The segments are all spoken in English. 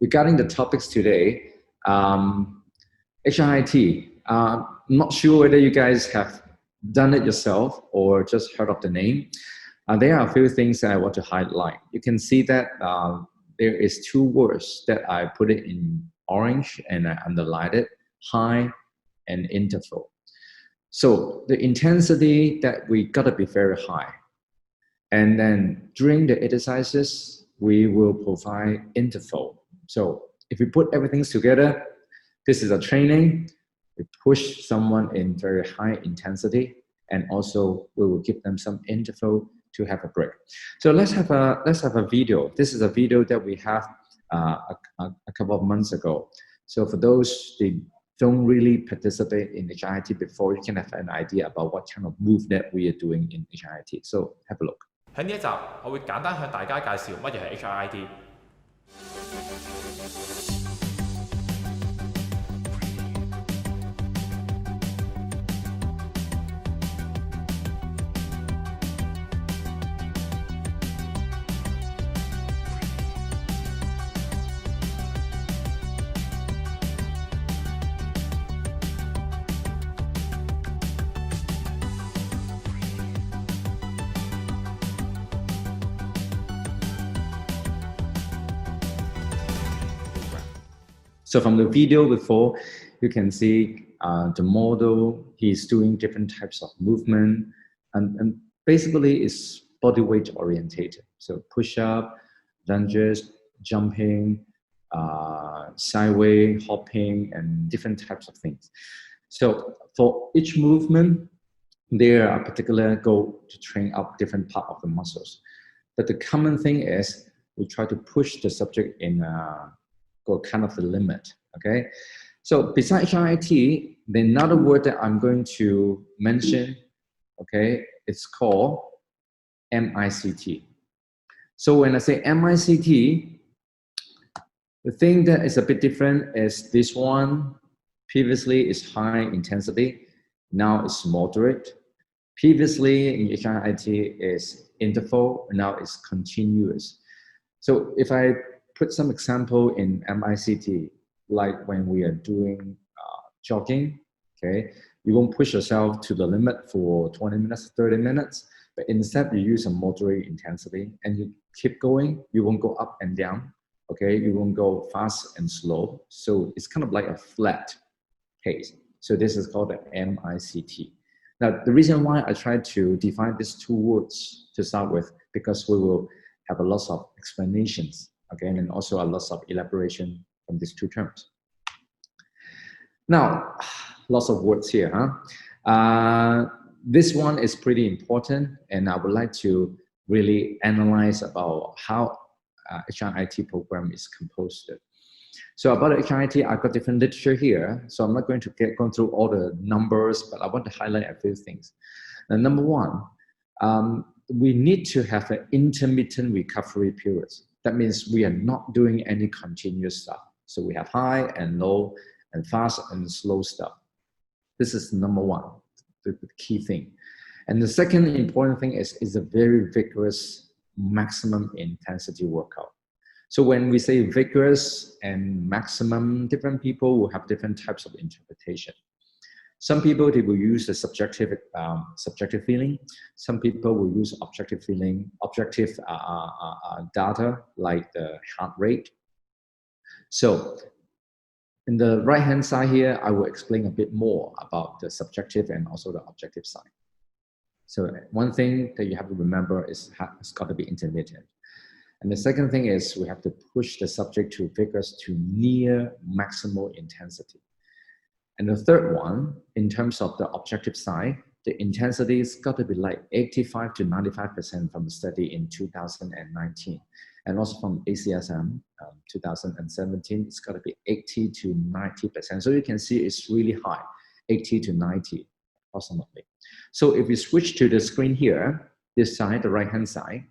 regarding the topics today, HIIT. Not sure whether you guys have done it yourself or just heard of the name. There are a few things that I want to highlight. You can see that there is two words that I put it in orange and I underlined it, high and interval. So the intensity that we gotta be very high. And then during the exercises, we will provide interval. So if we put everything together, this is a training. We push someone in very high intensity, and also we will give them some interval to have a break. So let's have a video. This is a video that we have a couple of months ago. So for those that don't really participate in HIIT before, you can have an idea about what kind of move that we are doing in HIIT. So have a look. 喺呢一集，我會簡單向大家介紹乜嘢係 HIIT。So from the video before, you can see the model, he's doing different types of movement, and basically it's body weight orientated. So push-up, lunges, jumping, sideways, hopping, and different types of things. So for each movement, there are particular goal to train up different part of the muscles. But the common thing is we try to push the subject in go kind of the limit, okay? So besides HIIT, the another word that I'm going to mention, okay, it's called MICT. So when I say MICT, the thing that is a bit different is this one, previously is high intensity, now it's moderate. Previously in HIIT is interval, now it's continuous. So if I put some example in MICT, like when we are doing jogging, okay, you won't push yourself to the limit for 20 minutes, 30 minutes, but instead you use a moderate intensity and you keep going, you won't go up and down, okay, you won't go fast and slow. So it's kind of like a flat pace. So this is called the MICT. Now, the reason why I tried to define these two words to start with, because we will have a lot of explanations, okay, and also a lot of elaboration from these two terms. Now, lots of words here, huh? This one is pretty important, and I would like to really analyze about how HIIT program is composed. So about HIIT, I've got different literature here, so I'm not going to go through all the numbers, but I want to highlight a few things. Now, number one, we need to have an intermittent recovery period. That means we are not doing any continuous stuff. So we have high and low and fast and slow stuff. This is number one, the key thing. And the second important thing is a very vigorous maximum intensity workout. So when we say vigorous and maximum, different people will have different types of interpretation. Some people, they will use the subjective feeling. Some people will use objective feeling, objective data like the heart rate. So in the right-hand side here, I will explain a bit more about the subjective and also the objective side. So one thing that you have to remember is it's got to be intermittent. And the second thing is we have to push the subject to vigorous to near maximal intensity. And the third one, in terms of the objective side, the intensity has got to be like 85 to 95% from the study in 2019. And also from ACSM 2017, it's got to be 80 to 90%. So you can see it's really high, 80 to 90 approximately. So if we switch to the screen here, this side, the right-hand side,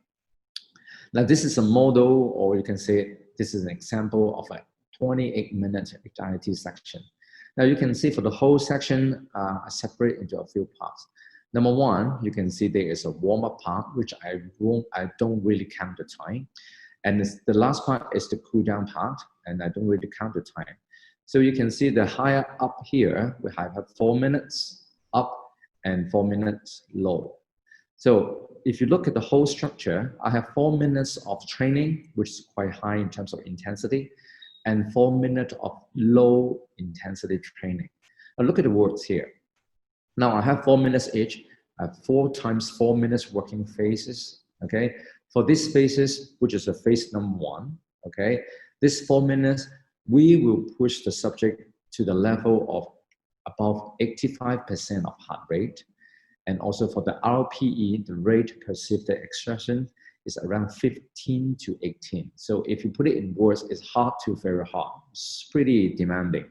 now this is a model, or you can say this is an example of a 28-minute HIIT section. Now you can see for the whole section, I separate into a few parts. Number one, you can see there is a warm-up part, which I don't really count the time. And the last part is the cool down part, and I don't really count the time. So you can see the higher up here, we have 4 minutes up and 4 minutes low. So if you look at the whole structure, I have 4 minutes of training, which is quite high in terms of intensity, and 4 minutes of low intensity training. Now look at the words here. Now I have 4 minutes each. I have 4 times 4 minutes working phases. Okay, for these phases, which is a phase number 1. Okay, this 4 minutes, we will push the subject to the level of above 85% of heart rate. And also for the RPE, the rate perceived exertion is around 15 to 18. So if you put it in words, it's hard to very hard. It's pretty demanding.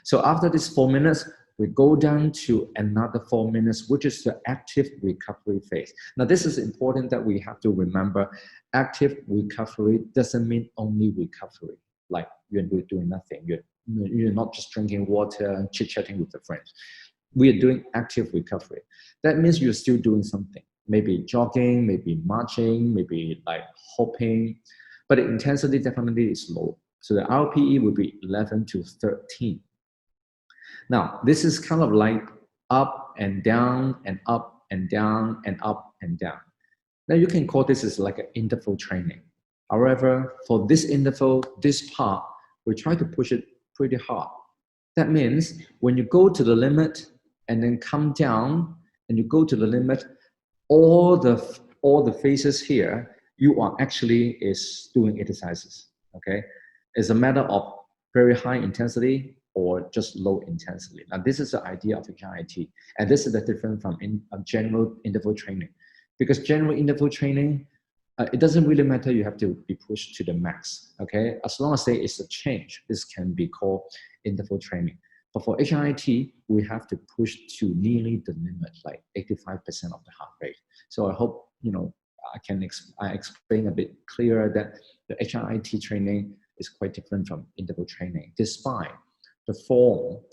So after this 4 minutes, we go down to another 4 minutes, which is the active recovery phase. Now, this is important that we have to remember. Active recovery doesn't mean only recovery, like you're doing nothing. You're not just drinking water, chit-chatting with the friends. We are doing active recovery. That means you're still doing something, maybe jogging, maybe marching, maybe like hopping, but the intensity definitely is low. So the RPE will be 11 to 13. Now, this is kind of like up and down and up and down and up and down. Now you can call this as like an interval training. However, for this interval, this part, we try to push it pretty hard. That means when you go to the limit and then come down and you go to the limit, all the phases here, you are actually is doing exercises, okay? It's a matter of very high intensity or just low intensity. Now, this is the idea of HIIT, and this is the difference from general interval training. Because general interval training, it doesn't really matter, you have to be pushed to the max, okay? As long as there is a change, this can be called interval training. But for HIIT, we have to push to nearly the limit, like 85% of the heart rate. So I hope, I explain a bit clearer that the HIIT training is quite different from interval training, despite the form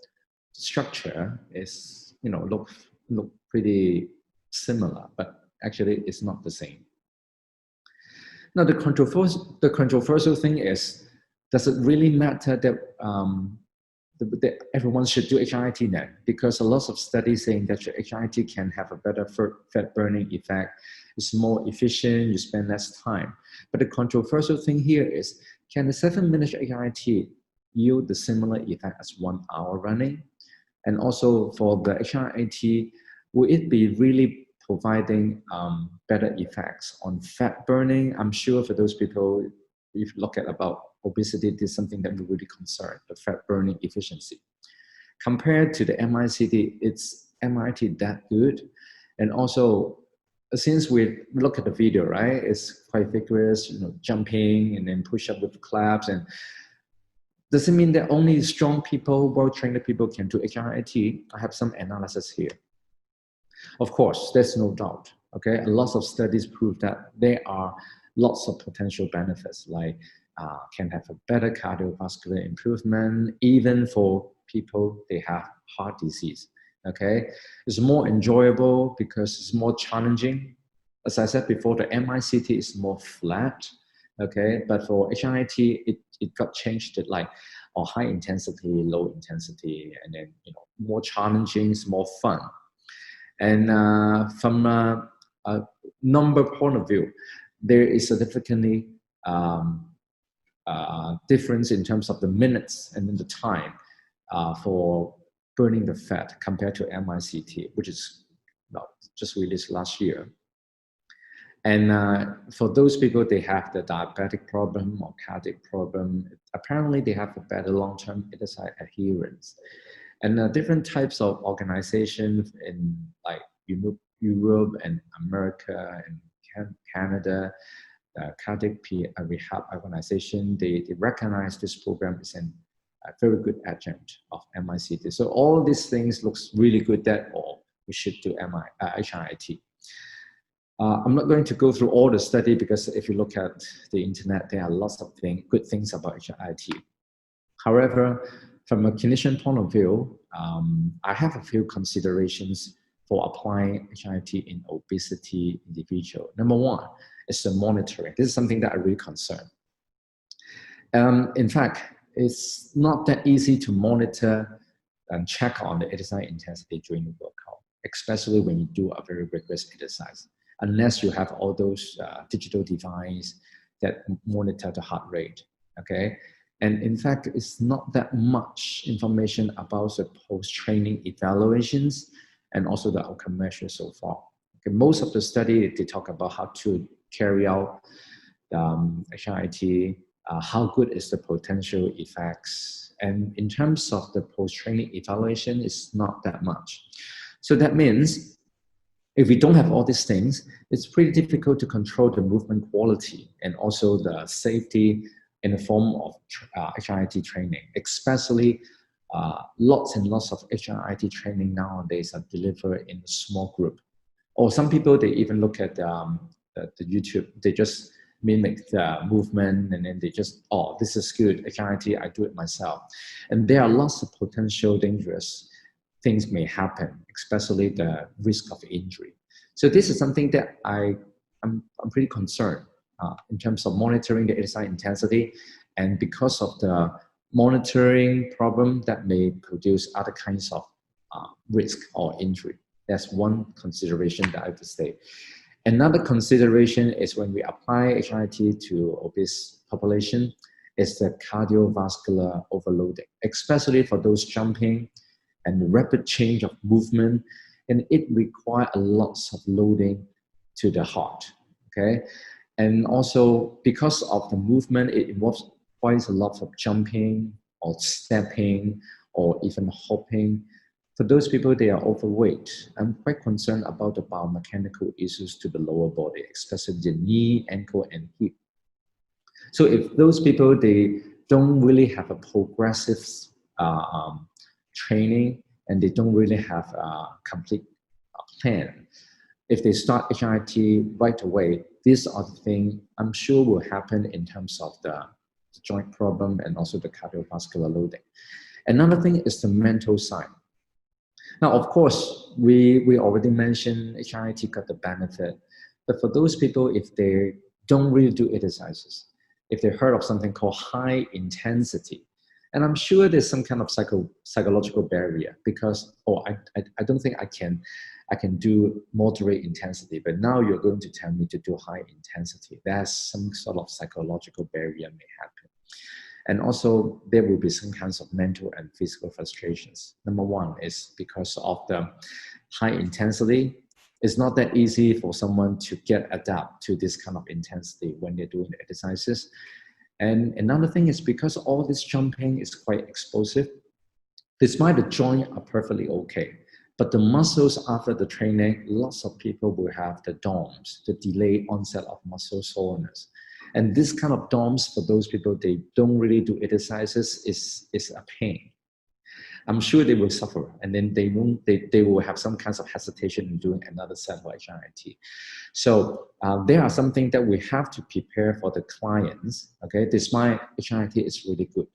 structure is, look pretty similar, but actually it's not the same. Now, the controversial thing is, does it really matter that everyone should do HIIT now? Because a lot of studies saying that HIIT can have a better fat burning effect, it's more efficient, you spend less time. But the controversial thing here is, can the 7-minute HIIT yield the similar effect as 1 hour running? And also for the HIIT, will it be really providing better effects on fat burning? I'm sure for those people, if you look at about obesity, this is something that we're really concerned, the fat burning efficiency. Compared to the MICT, it's MIT that good? And also, since we look at the video, right, it's quite vigorous, jumping and then push up with claps. And does it mean that only strong people, well-trained people can do HIIT? I have some analysis here. Of course, there's no doubt, okay? A lot of studies prove that there are lots of potential benefits, like can have a better cardiovascular improvement, even for people, they have heart disease, okay? It's more enjoyable because it's more challenging. As I said before, the MICT is more flat, okay? But for HIIT, it got changed to like high intensity, low intensity, and then, more challenging, it's more fun. And from a number point of view, there is significantly difference in terms of the minutes and then the time for burning the fat compared to MICT, which is just released last year. And for those people, they have the diabetic problem or cardiac problem, apparently they have a better long-term exercise adherence. And different types of organizations in like Europe and America and Canada, cardiac rehab organization, they recognize this program is a very good adjunct of MICT. So all these things looks really good that we should do HIIT. I'm not going to go through all the study because if you look at the internet, there are lots of good things about HIIT. However, from a clinician point of view, I have a few considerations for applying HIIT in obesity individual. Number one is the monitoring. This is something that I really concern. In fact, it's not that easy to monitor and check on the exercise intensity during the workout, especially when you do a very rigorous exercise, unless you have all those digital devices that monitor the heart rate, okay? And in fact, it's not that much information about the post-training evaluations and also the outcome measures so far. Okay, most of the study, they talk about how to carry out HIIT, how good is the potential effects. And in terms of the post-training evaluation, it's not that much. So that means if we don't have all these things, it's pretty difficult to control the movement quality and also the safety in the form of HIIT training, especially lots and lots of HIIT training nowadays are delivered in a small group. Or some people, they even look at the YouTube, they just mimic the movement and then they just, oh, this is good, HIIT, I do it myself. And there are lots of potential dangerous things may happen, especially the risk of injury. So this is something that I'm pretty concerned in terms of monitoring the exercise intensity, and because of the monitoring problem that may produce other kinds of risk or injury. That's one consideration that I have to say. Another consideration is when we apply HIIT to obese population is the cardiovascular overloading, especially for those jumping and rapid change of movement, and it requires a lot of loading to the heart, okay? And also because of the movement, it involves quite a lot of jumping or stepping or even hopping. For those people, they are overweight. I'm quite concerned about the biomechanical issues to the lower body, especially the knee, ankle, and hip. So if those people, they don't really have a progressive training and they don't really have a complete plan, if they start HIIT right away, these are the things I'm sure will happen in terms of the joint problem and also the cardiovascular loading. Another thing is the mental side. Now, of course, we already mentioned HIIT got the benefit, but for those people, if they don't really do exercises, if they heard of something called high intensity, and I'm sure there's some kind of psychological barrier because, oh, I don't think I can do moderate intensity, but now you're going to tell me to do high intensity. There's some sort of psychological barrier may happen. And also there will be some kinds of mental and physical frustrations. Number one is because of the high intensity. It's not that easy for someone to adapt to this kind of intensity when they're doing the exercises. And another thing is because all this jumping is quite explosive, despite the joints are perfectly okay, but the muscles after the training, lots of people will have the DOMS, the delayed onset of muscle soreness. And this kind of DOMS, for those people, they don't really do exercises, is a pain. I'm sure they will suffer, and then they will have some kinds of hesitation in doing another set of HIIT. So there are something that we have to prepare for the clients. Okay, despite HIIT is really good,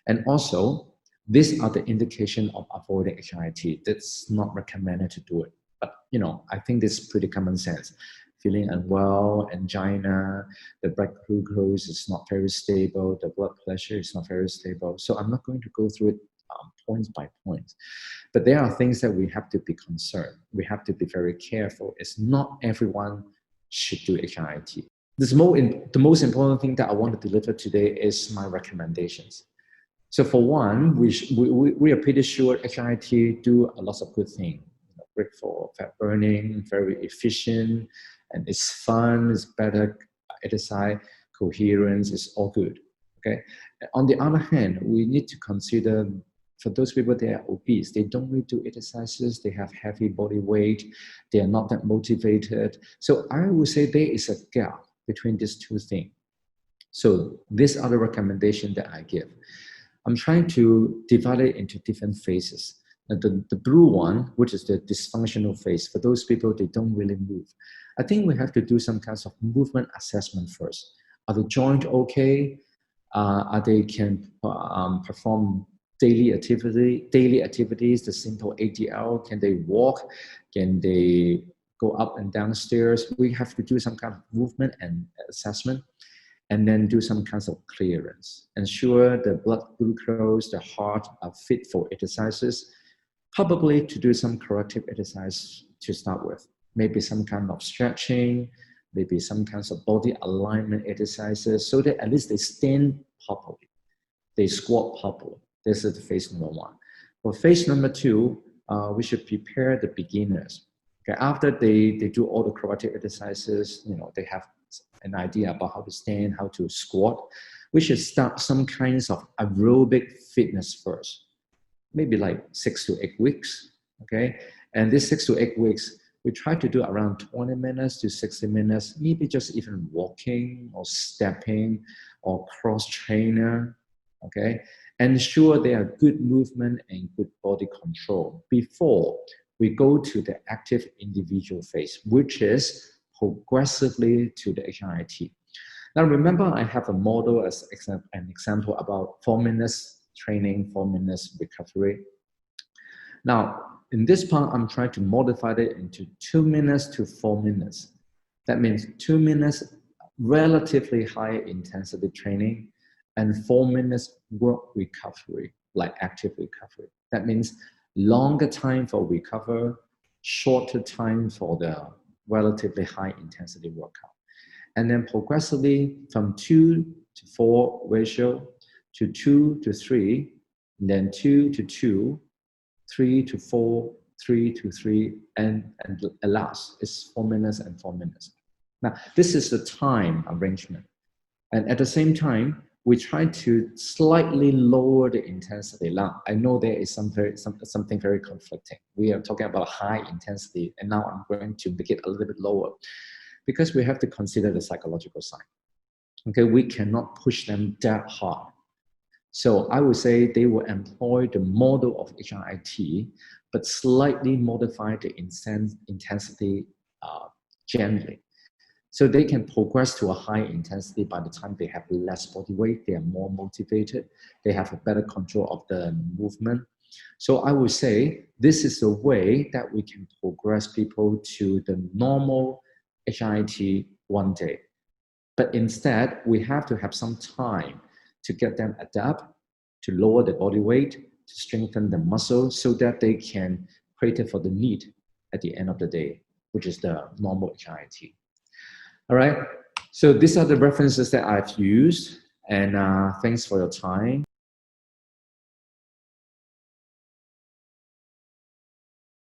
and also these are the indication of avoiding HIIT. That's not recommended to do it, but you know, I think this is pretty common sense. Feeling unwell, angina, the blood glucose is not very stable, the blood pressure is not very stable. So I'm not going to go through it points by points. But there are things that we have to be concerned. We have to be very careful. It's not everyone should do HIIT. The most important thing that I want to deliver today is my recommendations. So for one, we are pretty sure HIIT do a lot of good things. Great for fat burning, very efficient, and it's fun, it's better exercise, coherence, it's all good, okay? On the other hand, we need to consider for those people that are obese, they don't really do exercises, they have heavy body weight, they are not that motivated. So I would say there is a gap between these two things. So these are the recommendations that I give. I'm trying to divide it into different phases. The blue one, which is the dysfunctional phase, for those people, they don't really move. I think we have to do some kinds of movement assessment first. Are the joints okay? Are they can perform daily activities, the simple ADL? Can they walk? Can they go up and down stairs. We have to do some kind of movement and assessment, and then do some kinds of clearance. Ensure the blood glucose, the heart are fit for exercises, probably to do some corrective exercise to start with. Maybe some kind of stretching, maybe some kinds of body alignment exercises, so that at least they stand properly, they squat properly. This is phase number one. For phase number two, we should prepare the beginners. Okay, after they do all the corrective exercises, they have an idea about how to stand, how to squat. We should start some kinds of aerobic fitness first, maybe like 6 to 8 weeks. Okay, and this 6 to 8 weeks, we try to do around 20 minutes to 60 minutes, maybe just even walking or stepping or cross trainer. Okay, ensure they are good movement and good body control before we go to the active individual phase, which is progressively to the HIIT. Now remember, I have a model as an example about 4 minutes training, 4 minutes recovery. Now, in this part, I'm trying to modify it into 2 minutes to 4 minutes. That means 2 minutes relatively high intensity training and 4 minutes work recovery, like active recovery. That means longer time for recover, shorter time for the relatively high intensity workout. And then progressively from 2 to 4 ratio to 2 to 3, and then 2 to 2, 3 to 4, 3 to 3, and last is 4 minutes and 4 minutes. Now, this is the time arrangement. And at the same time, we try to slightly lower the intensity. Now, I know there is something very conflicting. We are talking about high intensity, and now I'm going to make it a little bit lower because we have to consider the psychological side. Okay, we cannot push them that hard. So I would say they will employ the model of HIIT, but slightly modify the intensity gently. So they can progress to a high intensity by the time they have less body weight, they are more motivated, they have a better control of the movement. So I would say this is a way that we can progress people to the normal HIIT one day. But instead, we have to have some time to get them adapt, to lower the body weight, to strengthen the muscle so that they can cater for the need at the end of the day, which is the normal HIIT. All right, so these are the references that I've used, and thanks for your time.